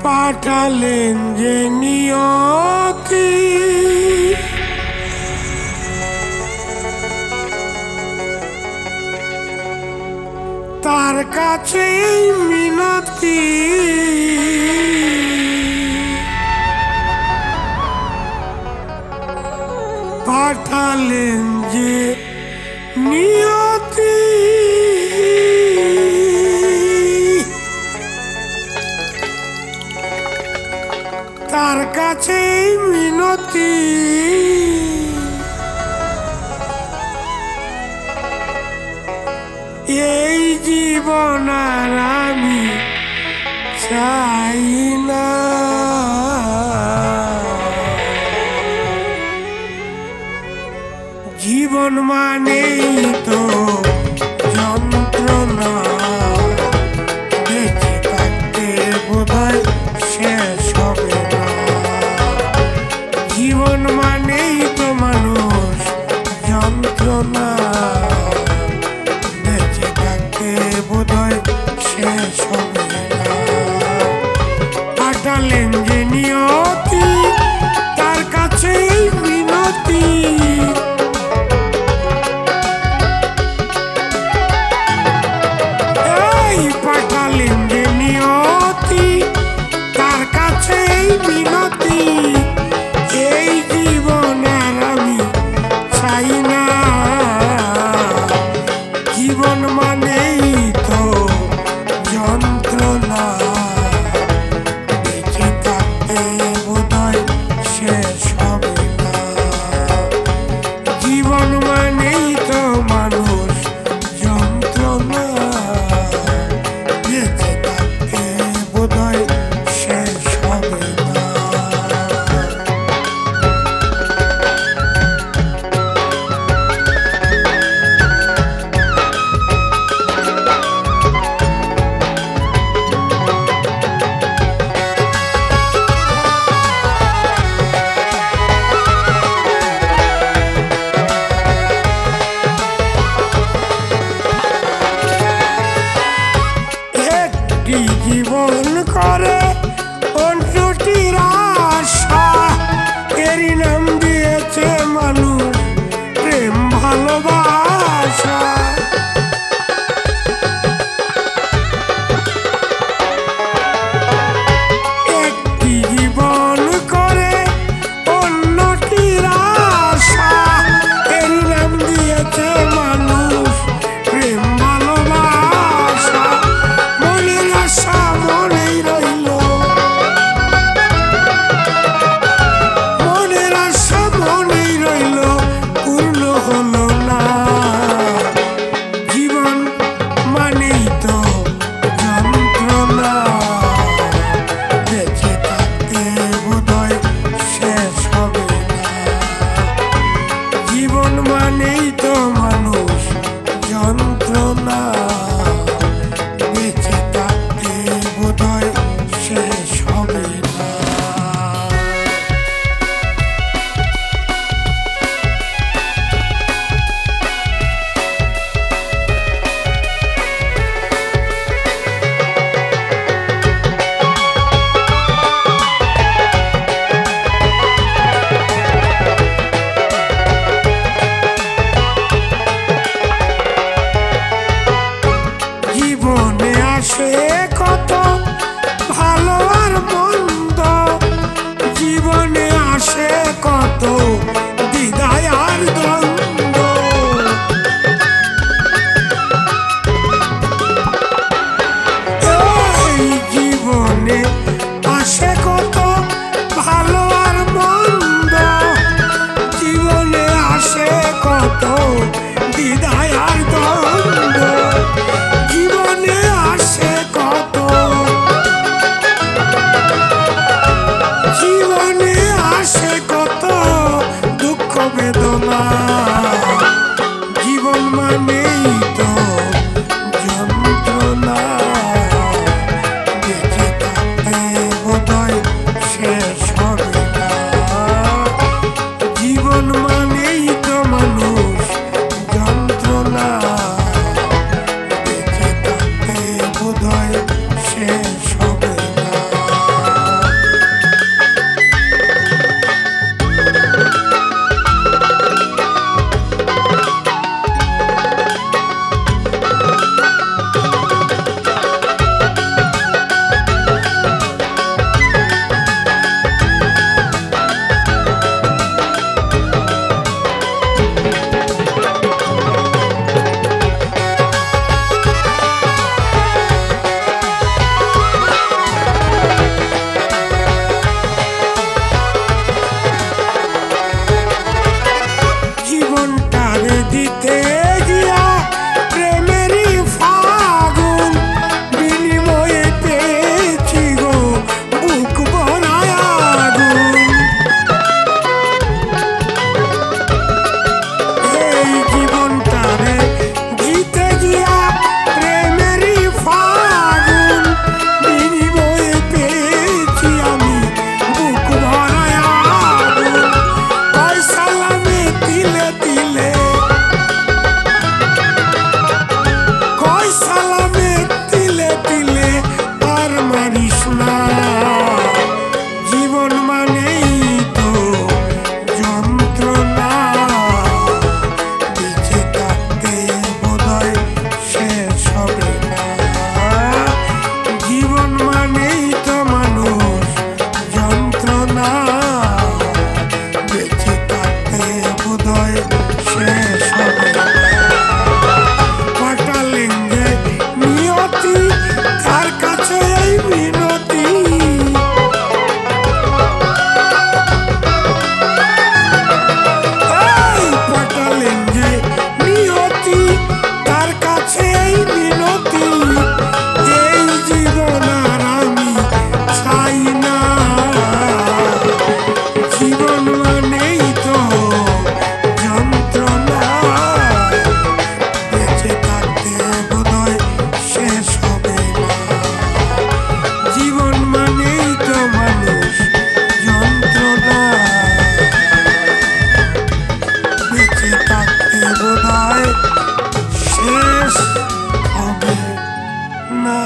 পাঠালেন যে নিয়তি তার কাছে মিনতি পাঠালেন যে নিয়তি তার কাছে মিনতি এই জীবন আর আমি চাই না জীবন মানেই তো যন্ত্রণা বেঁচে থাকতে বোধহয় শেষ হবে না জীবন মানেই তো মানুষ যন্ত্রণা বেঁচে থাকতে বোধহয় শেষ হবে না পাঠালেন যে নিয়তি তার কাছেই মিনতি পাঠালেন যে নিয়তি তার কাছেই মিনতি এই জীবন আর আমি চাই না জীবন মানেই তো যন্ত্রণা বেঁচে থাকতে বোধহয় শেষ হবে না জীবন মানেই তো মানুষ যন্ত্রণা বেঁচে থাকতে বোধহয় শেষ হবে না জীবন করে অন্যটির আশা এরই নাম দিয়েছে মানুষ প্রেম ভালোবাসা একটি জীবন করে অন্যটির আশা এরই নাম দিয়েছে মানুষ প্রেম ভালোবাসা মনের আশা মনেই রইল মনের আশা মনেই রইল পূর্ণ হলো না জীবন মানেই তো যন্ত্রণা বেঁচে থাকতে বোধহয় শেষ হবে না জীবন মানেই তো মানুষ যন্ত্রণা বেঁচে থাকতে বোধহয় শেষ হবে না জীবনে আসে কত ভালো আর মন্দ জীবনে আসে কত দ্বিধায় আর দ্বন্দ্ব এই জীবনে আসে কত ভালো আর মন্দ জীবনে আসে কত দ্বিধায় আর দ্বন্দ্ব জীবনে আসে কত তার কাছে এই মিনতি, পাঠালেন যে নিয়তি, তার কাছে এই মিনতি, এই জীবন আর আমি চাই না। জীবন মানেই তো যন্ত্রণা, বেঁচে থাকতে বোধহয় শেষ হবে না। জীবন মানেই তো মানুষ যন্ত্রণা, বেঁচে থাকতে বোধহয় শেষ হবে না।